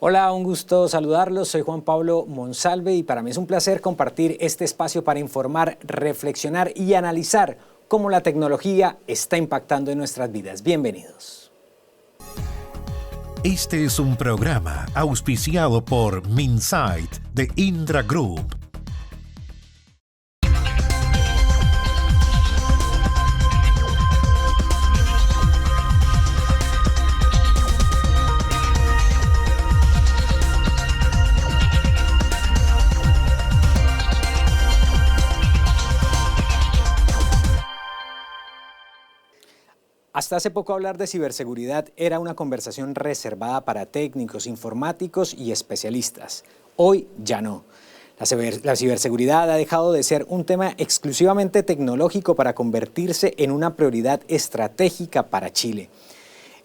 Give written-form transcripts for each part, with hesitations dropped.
Hola, un gusto saludarlos. Soy Juan Pablo Monsalve y para mí es un placer compartir este espacio para informar, reflexionar y analizar cómo la tecnología está impactando en nuestras vidas. Bienvenidos. Este es un programa auspiciado por Minsight de Indra Group. Hasta hace poco hablar de ciberseguridad era una conversación reservada para técnicos, informáticos y especialistas. Hoy ya no. La ciberseguridad ha dejado de ser un tema exclusivamente tecnológico para convertirse en una prioridad estratégica para Chile.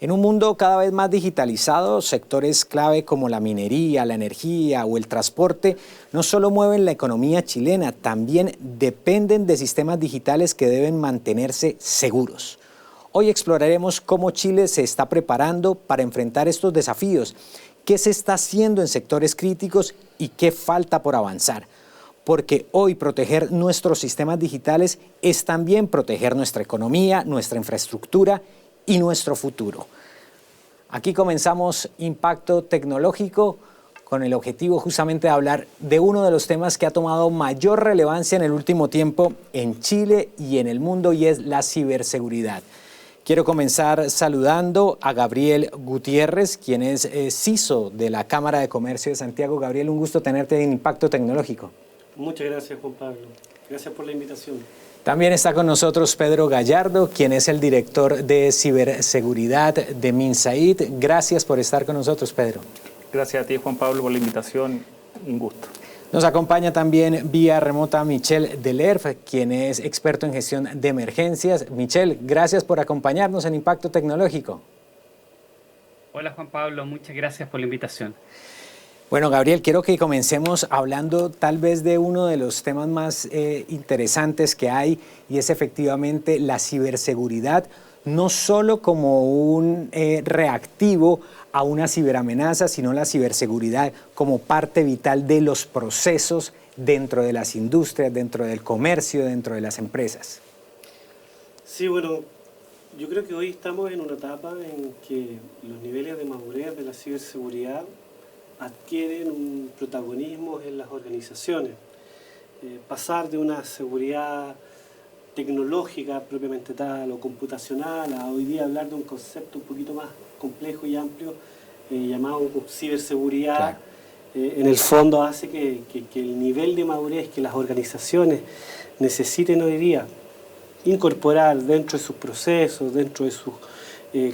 En un mundo cada vez más digitalizado, sectores clave como la minería, la energía o el transporte no solo mueven la economía chilena, también dependen de sistemas digitales que deben mantenerse seguros. Hoy exploraremos cómo Chile se está preparando para enfrentar estos desafíos, qué se está haciendo en sectores críticos y qué falta por avanzar. Porque hoy proteger nuestros sistemas digitales es también proteger nuestra economía, nuestra infraestructura y nuestro futuro. Aquí comenzamos Impacto Tecnológico con el objetivo justamente de hablar de uno de los temas que ha tomado mayor relevancia en el último tiempo en Chile y en el mundo, y es la ciberseguridad. Quiero comenzar saludando a Gabriel Gutiérrez, quien es CISO de la Cámara de Comercio de Santiago. Gabriel, un gusto tenerte en Impacto Tecnológico. Muchas gracias, Juan Pablo. Gracias por la invitación. También está con nosotros Pedro Gallardo, quien es el director de ciberseguridad de Minsight. Gracias por estar con nosotros, Pedro. Gracias a ti, Juan Pablo, por la invitación. Un gusto. Nos acompaña también vía remota Michelle Delerf, quien es experto en gestión de emergencias. Michelle, gracias por acompañarnos en Impacto Tecnológico. Hola, Juan Pablo, muchas gracias por la invitación. Bueno, Gabriel, quiero que comencemos hablando tal vez de uno de los temas más interesantes que hay, y es efectivamente la ciberseguridad, no solo como un reactivo a una ciberamenaza, sino la ciberseguridad como parte vital de los procesos dentro de las industrias, dentro del comercio, dentro de las empresas. Sí, bueno, yo creo que hoy estamos en una etapa en que los niveles de madurez de la ciberseguridad adquieren un protagonismo en las organizaciones. Pasar de una seguridad tecnológica propiamente tal o computacional a hoy día hablar de un concepto un poquito más complejo y amplio llamado ciberseguridad, claro. En el fondo hace que el nivel de madurez que las organizaciones necesiten hoy día incorporar dentro de sus procesos, dentro de sus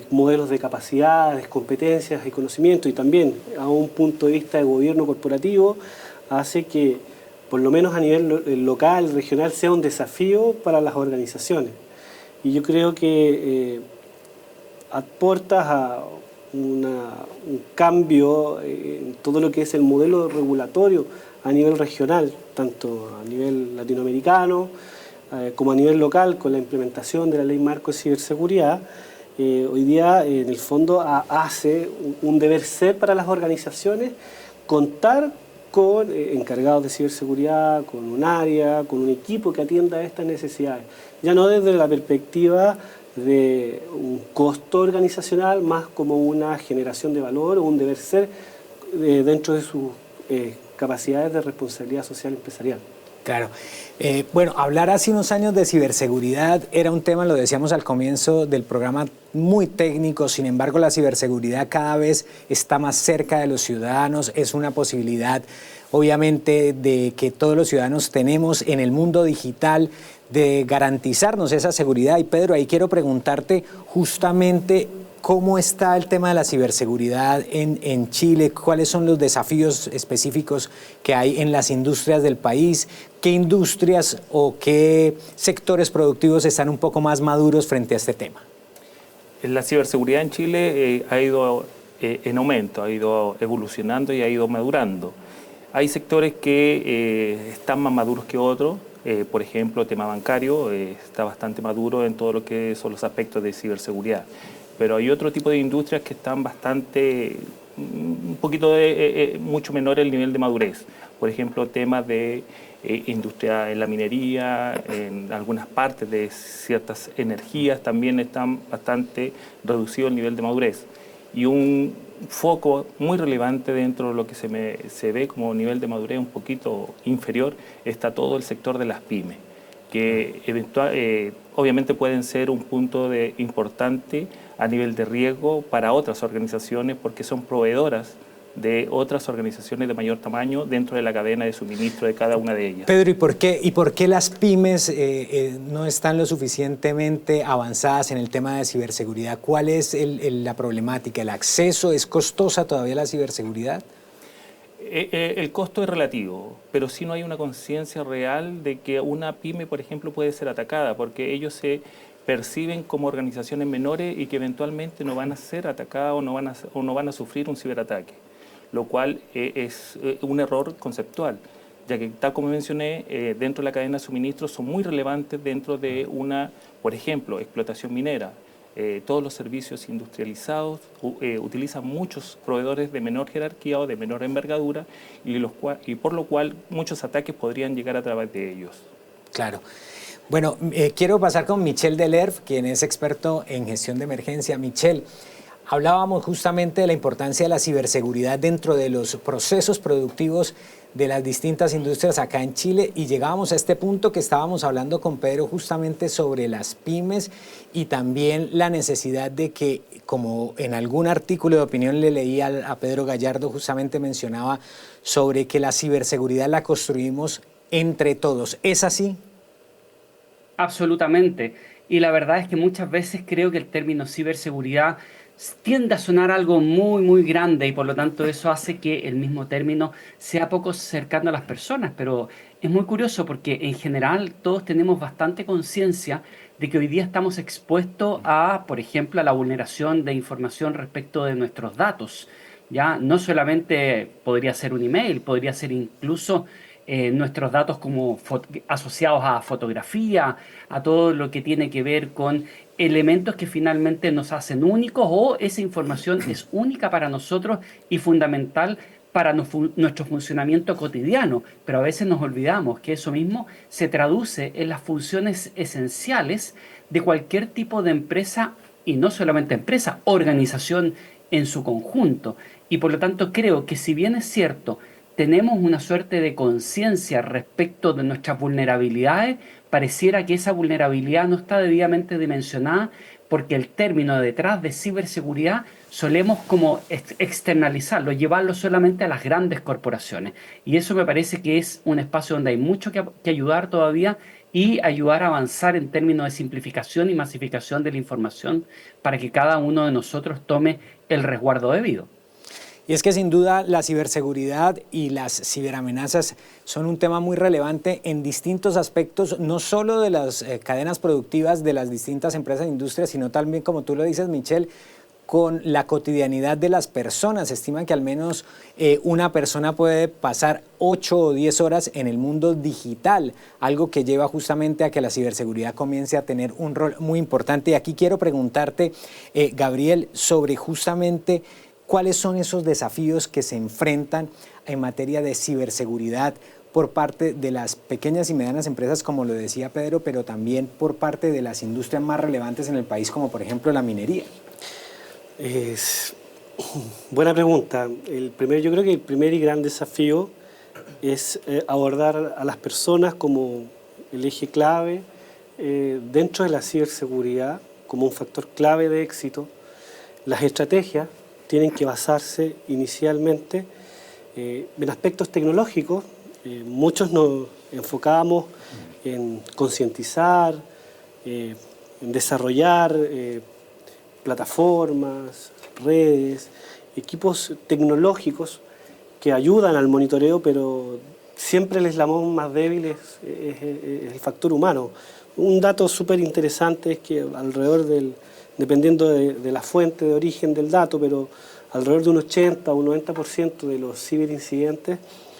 modelos de capacidades, competencias y conocimientos, y también a un punto de vista de gobierno corporativo, hace que por lo menos a nivel local, regional, sea un desafío para las organizaciones. Y yo creo que aportas a un cambio en todo lo que es el modelo regulatorio a nivel regional, tanto a nivel latinoamericano como a nivel local, con la implementación de la Ley Marco de Ciberseguridad. Hoy día, en el fondo, hace un deber ser para las organizaciones contar con encargados de ciberseguridad, con un área, con un equipo que atienda estas necesidades. Ya no desde la perspectiva de un costo organizacional, más como una generación de valor o un deber ser dentro de sus capacidades de responsabilidad social empresarial. Claro. Bueno, hablar hace unos años de ciberseguridad era un tema, lo decíamos al comienzo del programa, muy técnico. Sin embargo, la ciberseguridad cada vez está más cerca de los ciudadanos. Es una posibilidad, obviamente, de que todos los ciudadanos tenemos en el mundo digital de garantizarnos esa seguridad. Y Pedro, ahí quiero preguntarte justamente ¿cómo está el tema de la ciberseguridad en Chile? ¿Cuáles son los desafíos específicos que hay en las industrias del país? ¿Qué industrias o qué sectores productivos están un poco más maduros frente a este tema? La ciberseguridad en Chile ha ido en aumento, ha ido evolucionando y ha ido madurando. Hay sectores que están más maduros que otros. Por ejemplo, el tema bancario está bastante maduro en todo lo que son los aspectos de ciberseguridad. Pero hay otro tipo de industrias que están bastante un poquito mucho menor el nivel de madurez. Por ejemplo, temas de industria en la minería, en algunas partes de ciertas energías también están bastante reducido el nivel de madurez. Y un foco muy relevante dentro de lo que se ve como nivel de madurez un poquito inferior está todo el sector de las pymes, que obviamente pueden ser un punto importante a nivel de riesgo para otras organizaciones porque son proveedoras de otras organizaciones de mayor tamaño dentro de la cadena de suministro de cada una de ellas. Pedro, ¿y por qué las pymes no están lo suficientemente avanzadas en el tema de ciberseguridad? ¿Cuál es la problemática? ¿El acceso? ¿Es costosa todavía la ciberseguridad? El costo es relativo, pero sí no hay una conciencia real de que una pyme, por ejemplo, puede ser atacada, porque ellos se perciben como organizaciones menores y que eventualmente no van a ser atacadas o no van a sufrir un ciberataque, lo cual es un error conceptual, ya que, tal como mencioné, dentro de la cadena de suministro son muy relevantes dentro de una, por ejemplo, explotación minera. Todos los servicios industrializados utilizan muchos proveedores de menor jerarquía o de menor envergadura y por lo cual muchos ataques podrían llegar a través de ellos. Claro. Bueno, quiero pasar con Michel Delerve, quien es experto en gestión de emergencia. Michel, hablábamos justamente de la importancia de la ciberseguridad dentro de los procesos productivos de las distintas industrias acá en Chile y llegábamos a este punto que estábamos hablando con Pedro justamente sobre las pymes y también la necesidad de que, como en algún artículo de opinión le leí a Pedro Gallardo, justamente mencionaba sobre que la ciberseguridad la construimos entre todos. ¿Es así? Absolutamente. Y la verdad es que muchas veces creo que el término ciberseguridad tiende a sonar algo muy, muy grande y por lo tanto eso hace que el mismo término sea poco cercano a las personas. Pero es muy curioso porque en general todos tenemos bastante conciencia de que hoy día estamos expuestos a, por ejemplo, a la vulneración de información respecto de nuestros datos. Ya no solamente podría ser un email, podría ser incluso nuestros datos como asociados a fotografía, a todo lo que tiene que ver con elementos que finalmente nos hacen únicos o esa información es única para nosotros y fundamental para nuestro funcionamiento cotidiano, pero a veces nos olvidamos que eso mismo se traduce en las funciones esenciales de cualquier tipo de empresa y no solamente empresa, organización en su conjunto. Y por lo tanto creo que si bien es cierto, tenemos una suerte de conciencia respecto de nuestras vulnerabilidades, pareciera que esa vulnerabilidad no está debidamente dimensionada porque el término detrás de ciberseguridad solemos como externalizarlo, llevarlo solamente a las grandes corporaciones. Y eso me parece que es un espacio donde hay mucho que ayudar todavía y ayudar a avanzar en términos de simplificación y masificación de la información para que cada uno de nosotros tome el resguardo debido. Y es que sin duda la ciberseguridad y las ciberamenazas son un tema muy relevante en distintos aspectos, no solo de las cadenas productivas de las distintas empresas e industrias, sino también, como tú lo dices, Michel, con la cotidianidad de las personas. Se estima que al menos una persona puede pasar 8 o 10 horas en el mundo digital, algo que lleva justamente a que la ciberseguridad comience a tener un rol muy importante. Y aquí quiero preguntarte, Gabriel, sobre justamente ¿cuáles son esos desafíos que se enfrentan en materia de ciberseguridad por parte de las pequeñas y medianas empresas, como lo decía Pedro, pero también por parte de las industrias más relevantes en el país, como por ejemplo la minería? Buena pregunta. Yo creo que el primer y gran desafío es abordar a las personas como el eje clave dentro de la ciberseguridad, como un factor clave de éxito. Las estrategias tienen que basarse inicialmente en aspectos tecnológicos. Muchos nos enfocamos en concientizar, en desarrollar plataformas, redes, equipos tecnológicos que ayudan al monitoreo, pero siempre el eslabón más débil es el factor humano. Un dato súper interesante es que dependiendo de la fuente de origen del dato, pero alrededor de un 80 o un 90% de los ciberincidentes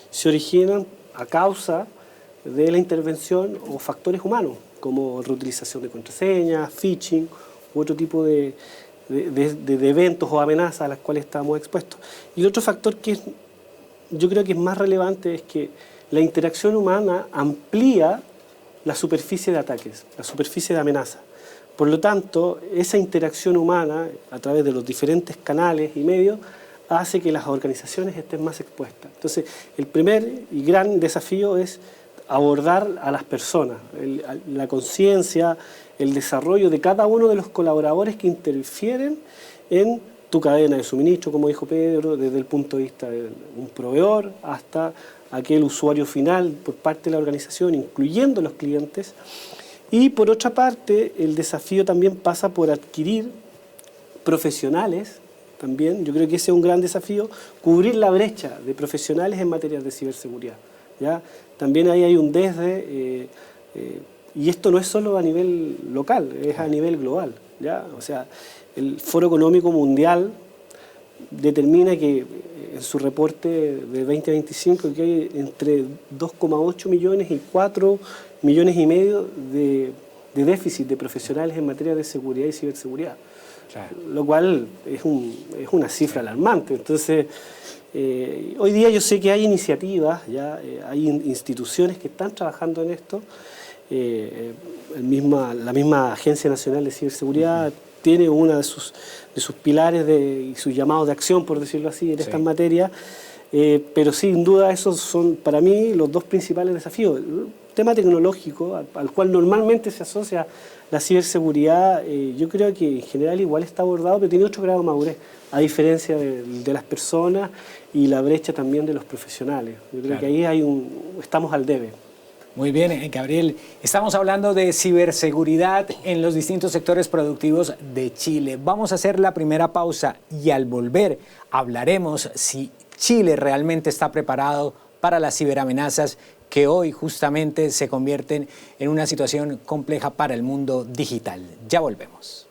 se originan a causa de la intervención o factores humanos, como reutilización de contraseñas, phishing u otro tipo de de eventos o amenazas a las cuales estamos expuestos. Y el otro factor que yo creo que es más relevante es que la interacción humana amplía la superficie de ataques, la superficie de amenaza. Por lo tanto, esa interacción humana a través de los diferentes canales y medios hace que las organizaciones estén más expuestas. Entonces, el primer y gran desafío es abordar a las personas, la conciencia, el desarrollo de cada uno de los colaboradores que interfieren en tu cadena de suministro, como dijo Pedro, desde el punto de vista de un proveedor hasta aquel usuario final por parte de la organización, incluyendo los clientes. Y por otra parte, el desafío también pasa por adquirir profesionales, también, yo creo que ese es un gran desafío, cubrir la brecha de profesionales en materia de ciberseguridad, ¿ya? También ahí hay un desde, y esto no es solo a nivel local, es a nivel global, ¿ya? O sea, el Foro Económico Mundial determina que en su reporte de 2025 que hay entre 2,8 millones y 4,5 millones de déficit de profesionales en materia de seguridad y ciberseguridad. Claro. Lo cual es una cifra alarmante. Entonces, hoy día yo sé que hay iniciativas, ya hay instituciones que están trabajando en esto. La misma Agencia Nacional de Ciberseguridad tiene uno de sus pilares y sus llamados de acción, por decirlo así, en estas materias. Pero sin duda esos son para mí los dos principales desafíos. El tema tecnológico, al cual normalmente se asocia la ciberseguridad, yo creo que en general igual está abordado, pero tiene otro grado de madurez, a diferencia de las personas y la brecha también de los profesionales. Yo creo que ahí estamos al debe. Muy bien, Gabriel. Estamos hablando de ciberseguridad en los distintos sectores productivos de Chile. Vamos a hacer la primera pausa y al volver hablaremos si Chile realmente está preparado para las ciberamenazas que hoy justamente se convierten en una situación compleja para el mundo digital. Ya volvemos.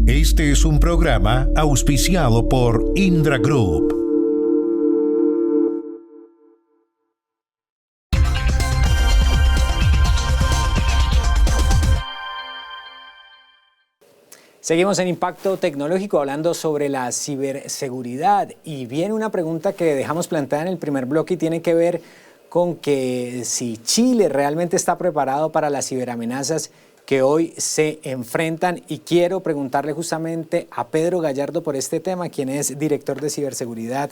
Este es un programa auspiciado por Indra Group. Seguimos en Impacto Tecnológico hablando sobre la ciberseguridad y viene una pregunta que dejamos planteada en el primer bloque y tiene que ver con que si Chile realmente está preparado para las ciberamenazas que hoy se enfrentan, y quiero preguntarle justamente a Pedro Gallardo por este tema, quien es director de ciberseguridad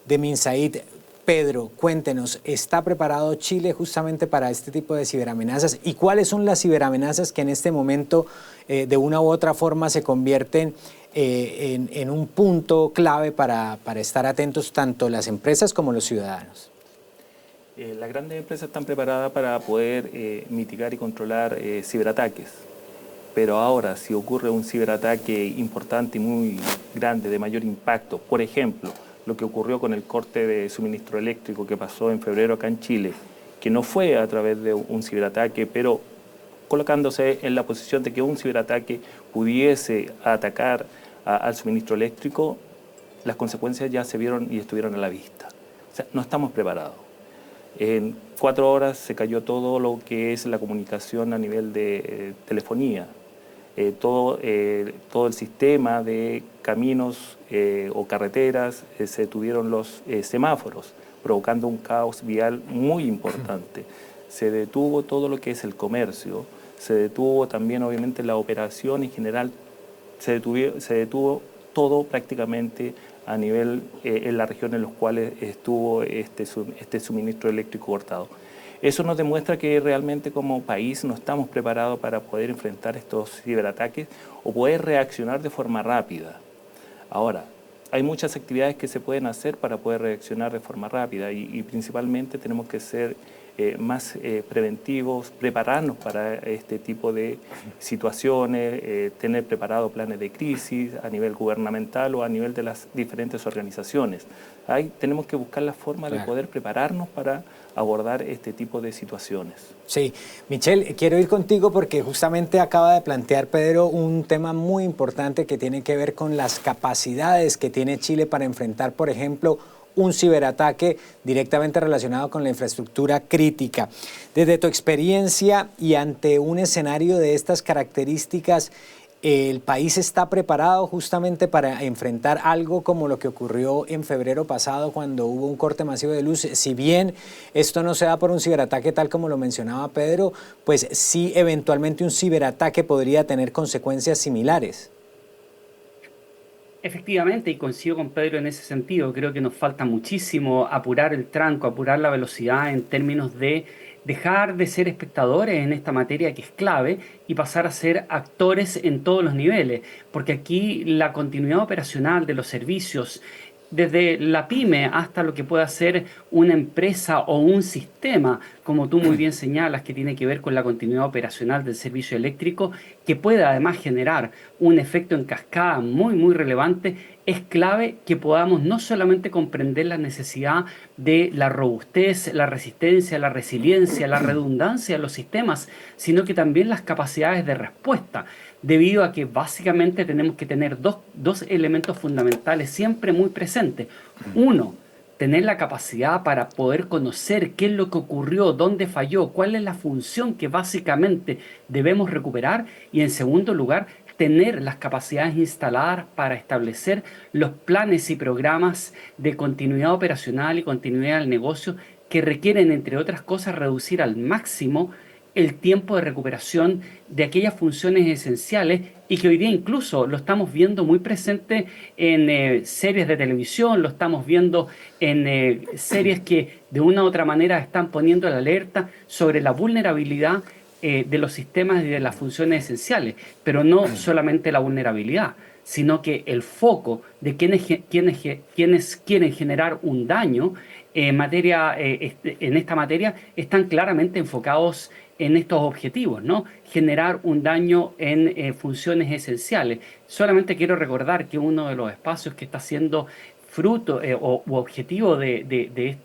de Minsait. Pedro, cuéntenos, ¿está preparado Chile justamente para este tipo de ciberamenazas? ¿Y cuáles son las ciberamenazas que en este momento de una u otra forma se convierten en un punto clave para estar atentos tanto las empresas como los ciudadanos? Las grandes empresas están preparadas para poder mitigar y controlar ciberataques. Pero ahora, si ocurre un ciberataque importante y muy grande, de mayor impacto, por ejemplo, lo que ocurrió con el corte de suministro eléctrico que pasó en febrero acá en Chile, que no fue a través de un ciberataque, pero colocándose en la posición de que un ciberataque pudiese atacar al suministro eléctrico, las consecuencias ya se vieron y estuvieron a la vista. O sea, no estamos preparados. En 4 horas se cayó todo lo que es la comunicación a nivel de telefonía. Todo el sistema de caminos o carreteras, se detuvieron los semáforos, provocando un caos vial muy importante. Se detuvo todo lo que es el comercio, se detuvo también obviamente la operación en general, se detuvo todo prácticamente a nivel en la región en los cuales estuvo este suministro eléctrico cortado. Eso nos demuestra que realmente como país no estamos preparados para poder enfrentar estos ciberataques o poder reaccionar de forma rápida. Ahora, hay muchas actividades que se pueden hacer para poder reaccionar de forma rápida y principalmente tenemos que ser más preventivos, prepararnos para este tipo de situaciones, tener preparados planes de crisis a nivel gubernamental o a nivel de las diferentes organizaciones. Ahí tenemos que buscar la forma de poder prepararnos para abordar este tipo de situaciones. Sí, Michelle, quiero ir contigo porque justamente acaba de plantear Pedro un tema muy importante que tiene que ver con las capacidades que tiene Chile para enfrentar, por ejemplo, un ciberataque directamente relacionado con la infraestructura crítica. Desde tu experiencia y ante un escenario de estas características, ¿el país está preparado justamente para enfrentar algo como lo que ocurrió en febrero pasado cuando hubo un corte masivo de luz? Si bien esto no se da por un ciberataque tal como lo mencionaba Pedro, pues sí eventualmente un ciberataque podría tener consecuencias similares. Efectivamente, y coincido con Pedro en ese sentido, creo que nos falta muchísimo apurar el tranco, apurar la velocidad en términos de dejar de ser espectadores en esta materia que es clave y pasar a ser actores en todos los niveles, porque aquí la continuidad operacional de los servicios, desde la pyme hasta lo que pueda ser una empresa o un sistema, como tú muy bien señalas, que tiene que ver con la continuidad operacional del servicio eléctrico, que pueda además generar un efecto en cascada muy, muy relevante, es clave que podamos no solamente comprender la necesidad de la robustez, la resistencia, la resiliencia, la redundancia de los sistemas, sino que también las capacidades de respuesta, debido a que básicamente tenemos que tener dos elementos fundamentales siempre muy presentes. Uno, tener la capacidad para poder conocer qué es lo que ocurrió, dónde falló, cuál es la función que básicamente debemos recuperar. Y en segundo lugar, tener las capacidades instaladas para establecer los planes y programas de continuidad operacional y continuidad del negocio que requieren, entre otras cosas, reducir al máximo el tiempo de recuperación de aquellas funciones esenciales y que hoy día incluso lo estamos viendo muy presente en series de televisión, lo estamos viendo en series que de una u otra manera están poniendo la alerta sobre la vulnerabilidad de los sistemas y de las funciones esenciales, pero no solamente la vulnerabilidad, sino que el foco de quienes quieren generar un daño en esta materia están claramente enfocados en estos objetivos, ¿no? Generar un daño en funciones esenciales. Solamente quiero recordar que uno de los espacios que está siendo fruto u objetivo de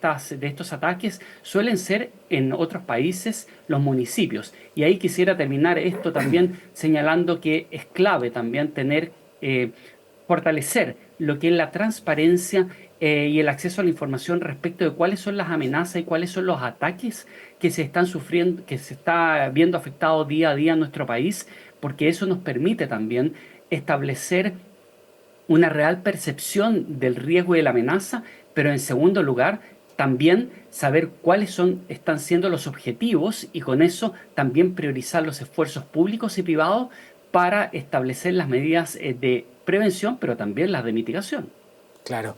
estos ataques suelen ser en otros países los municipios. Y ahí quisiera terminar esto también señalando que es clave también fortalecer lo que es la transparencia y el acceso a la información respecto de cuáles son las amenazas y cuáles son los ataques que se están sufriendo, que se está viendo afectado día a día en nuestro país, porque eso nos permite también establecer una real percepción del riesgo y de la amenaza, pero en segundo lugar, también saber están siendo los objetivos y con eso también priorizar los esfuerzos públicos y privados para establecer las medidas de prevención, pero también las de mitigación. Claro.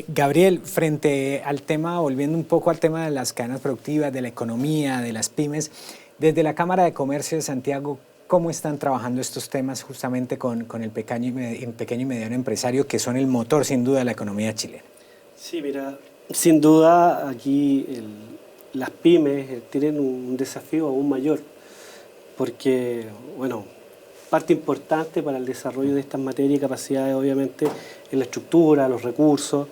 Gabriel, frente al tema, volviendo un poco al tema de las cadenas productivas, de la economía, de las pymes, desde la Cámara de Comercio de Santiago, ¿cómo están trabajando estos temas justamente con el pequeño y mediano empresario, que son el motor sin duda de la economía chilena? Sí, mira, sin duda aquí las pymes tienen un desafío aún mayor, porque, bueno, parte importante para el desarrollo de estas materias y capacidades, obviamente, en la estructura, los recursos.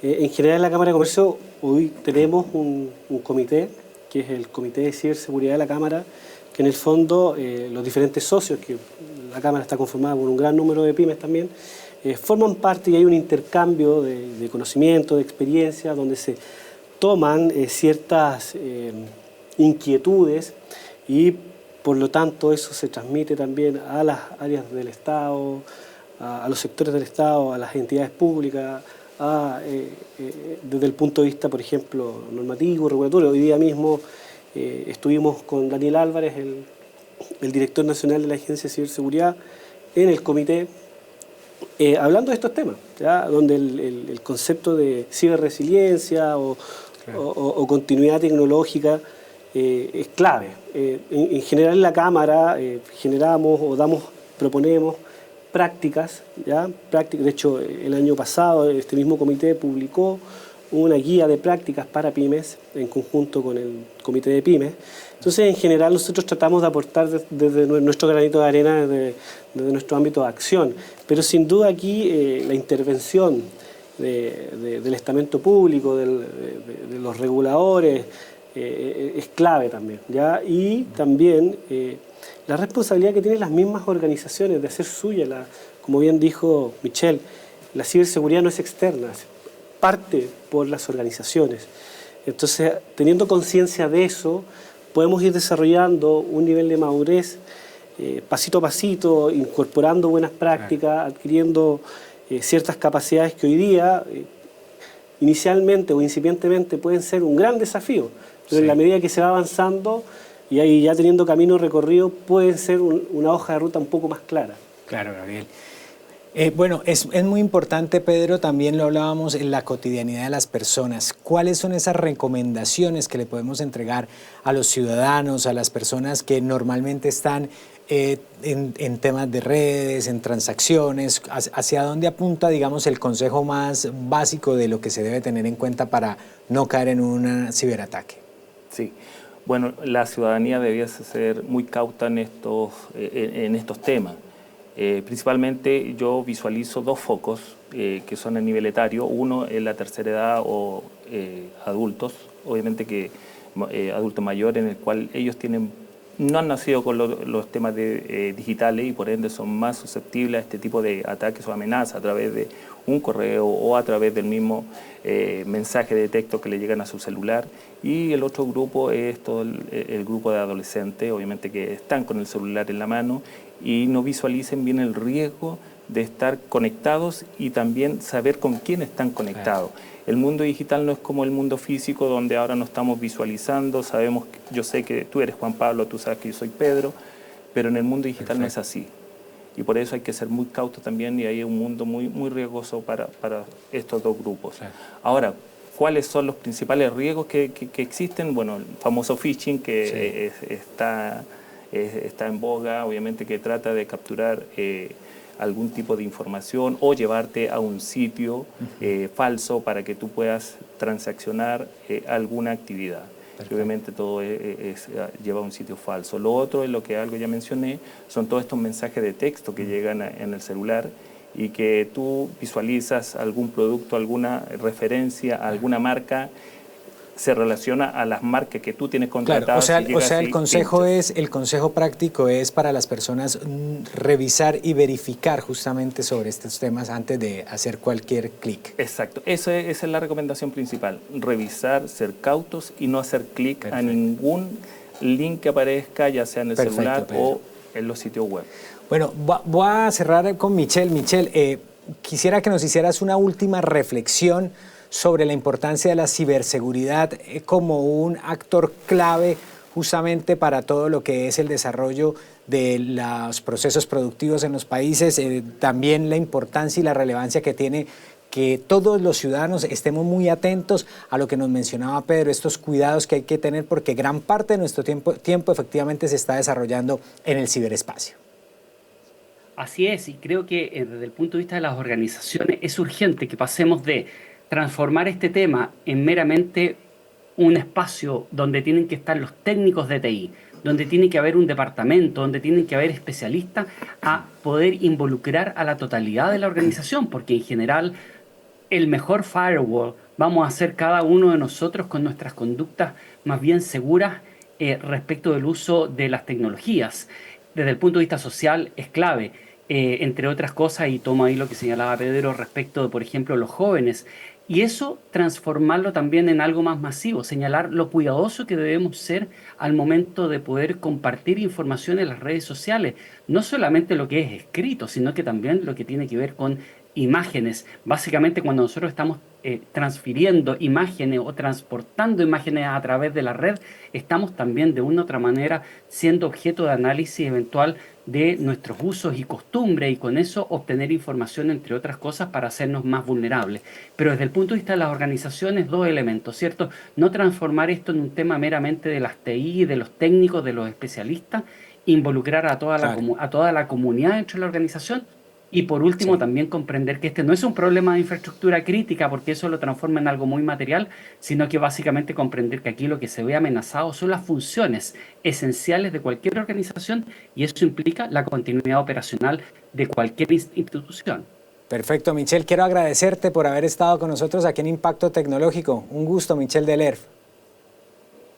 En general, en la Cámara de Comercio hoy tenemos un comité, que es el Comité de Ciberseguridad de la Cámara, que en el fondo los diferentes socios, que la Cámara está conformada por un gran número de pymes también, forman parte y hay un intercambio de conocimiento, de experiencia, donde se toman ciertas inquietudes y por lo tanto eso se transmite también a las áreas del Estado, a los sectores del Estado, a las entidades públicas, desde el punto de vista, por ejemplo, normativo, regulatorio. Hoy día mismo estuvimos con Daniel Álvarez, el director nacional de la Agencia de Ciberseguridad, en el comité, hablando de estos temas, ¿ya? Donde el concepto de ciberresiliencia o continuidad tecnológica es clave. En general en la Cámara generamos o proponemos prácticas, ¿ya? De hecho, el año pasado este mismo comité publicó una guía de prácticas para pymes en conjunto con el comité de pymes. Entonces, en general, nosotros tratamos de aportar desde nuestro granito de arena, desde nuestro ámbito de acción. Pero sin duda aquí la intervención del estamento público, de los reguladores, es clave también, ¿ya? Y también la responsabilidad que tienen las mismas organizaciones de hacer suya, como bien dijo Michelle, la ciberseguridad no es externa. parte por las organizaciones. Entonces, teniendo conciencia de eso, podemos ir desarrollando un nivel de madurez pasito a pasito, incorporando buenas prácticas, adquiriendo ciertas capacidades que hoy día, inicialmente o incipientemente, pueden ser un gran desafío, pero en la medida que se va avanzando y ahí ya teniendo camino recorrido, pueden ser una hoja de ruta un poco más clara. Claro, Gabriel. Bueno, es muy importante, Pedro, también lo hablábamos en la cotidianidad de las personas. ¿Cuáles son esas recomendaciones que le podemos entregar a los ciudadanos, a las personas que normalmente están en temas de redes, en transacciones? ¿Hacia dónde apunta, digamos, el consejo más básico de lo que se debe tener en cuenta para no caer en un ciberataque? Sí. Bueno, la ciudadanía debiese ser muy cauta en estos temas. Principalmente yo visualizo dos focos que son a nivel etario. Uno es la tercera edad o adultos, obviamente que adultos mayores, en el cual ellos no han nacido con los temas digitales y por ende son más susceptibles a este tipo de ataques o amenazas a través de un correo o a través del mismo mensaje de texto que le llegan a su celular. Y el otro grupo es todo el grupo de adolescentes, obviamente que están con el celular en la mano y no visualicen bien el riesgo de estar conectados y también saber con quién están conectados. El mundo digital no es como el mundo físico, donde ahora nos estamos visualizando, yo sé que tú eres Juan Pablo, tú sabes que yo soy Pedro, pero en el mundo digital no es así. Y por eso hay que ser muy cautos también, y hay un mundo muy, muy riesgoso para estos dos grupos. Ahora, ¿cuáles son los principales riesgos que existen? Bueno, el famoso phishing que está en boga, obviamente que trata de capturar algún tipo de información o llevarte a un sitio falso para que tú puedas transaccionar alguna actividad. Y obviamente todo lleva a un sitio falso. Lo otro es lo que algo ya mencioné, son todos estos mensajes de texto que llegan en el celular y que tú visualizas algún producto, alguna referencia, alguna marca, se relaciona a las marcas que tú tienes contratadas. Claro, o sea, el consejo práctico es para las personas revisar y verificar justamente sobre estos temas antes de hacer cualquier clic. Exacto, esa es la recomendación principal, revisar, ser cautos y no hacer clic a ningún link que aparezca, ya sea en el celular o en los sitios web. Bueno, voy a cerrar con Michelle. Michelle, quisiera que nos hicieras una última reflexión sobre la importancia de la ciberseguridad como un actor clave justamente para todo lo que es el desarrollo de los procesos productivos en los países, también la importancia y la relevancia que tiene que todos los ciudadanos estemos muy atentos a lo que nos mencionaba Pedro, estos cuidados que hay que tener porque gran parte de nuestro tiempo efectivamente se está desarrollando en el ciberespacio. Así es, y creo que desde el punto de vista de las organizaciones es urgente que pasemos de transformar este tema en meramente un espacio donde tienen que estar los técnicos de TI, donde tiene que haber un departamento, donde tienen que haber especialistas, a poder involucrar a la totalidad de la organización, porque en general el mejor firewall vamos a hacer cada uno de nosotros con nuestras conductas más bien seguras respecto del uso de las tecnologías. Desde el punto de vista social es clave. Entre otras cosas, y tomo ahí lo que señalaba Pedro respecto de, por ejemplo, los jóvenes, y eso transformarlo también en algo más masivo, señalar lo cuidadoso que debemos ser al momento de poder compartir información en las redes sociales, no solamente lo que es escrito, sino que también lo que tiene que ver con imágenes. Básicamente cuando nosotros estamos transfiriendo imágenes o transportando imágenes a través de la red, estamos también de una u otra manera siendo objeto de análisis eventual de nuestros usos y costumbres y con eso obtener información, entre otras cosas, para hacernos más vulnerables. Pero desde el punto de vista de las organizaciones, dos elementos, ¿cierto? No transformar esto en un tema meramente de las TI, de los técnicos, de los especialistas, involucrar a toda la comunidad dentro de la organización. Y por último, también comprender que este no es un problema de infraestructura crítica, porque eso lo transforma en algo muy material, sino que básicamente comprender que aquí lo que se ve amenazado son las funciones esenciales de cualquier organización y eso implica la continuidad operacional de cualquier institución. Perfecto, Michelle. Quiero agradecerte por haber estado con nosotros aquí en Impacto Tecnológico. Un gusto, Michelle del ERF.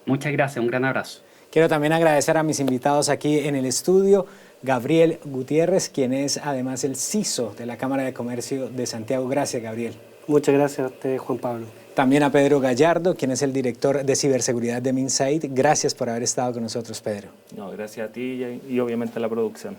Muchas gracias, un gran abrazo. Quiero también agradecer a mis invitados aquí en el estudio. Gabriel Gutiérrez, quien es además el CISO de la Cámara de Comercio de Santiago. Gracias, Gabriel. Muchas gracias a usted, Juan Pablo. También a Pedro Gallardo, quien es el director de ciberseguridad de Minsight. Gracias por haber estado con nosotros, Pedro. No, gracias a ti y obviamente a la producción.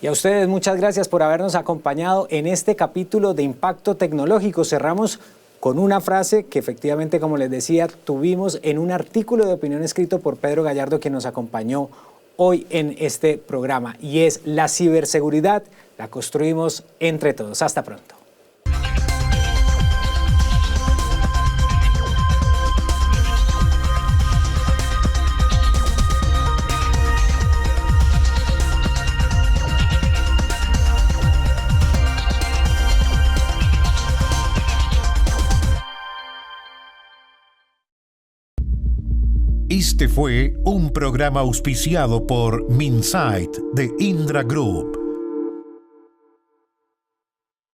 Y a ustedes muchas gracias por habernos acompañado en este capítulo de Impacto Tecnológico. Cerramos con una frase que efectivamente, como les decía, tuvimos en un artículo de opinión escrito por Pedro Gallardo, quien nos acompañó hoy en este programa, y es: la ciberseguridad la construimos entre todos. Hasta pronto. Este fue un programa auspiciado por Minsight de Indra Group.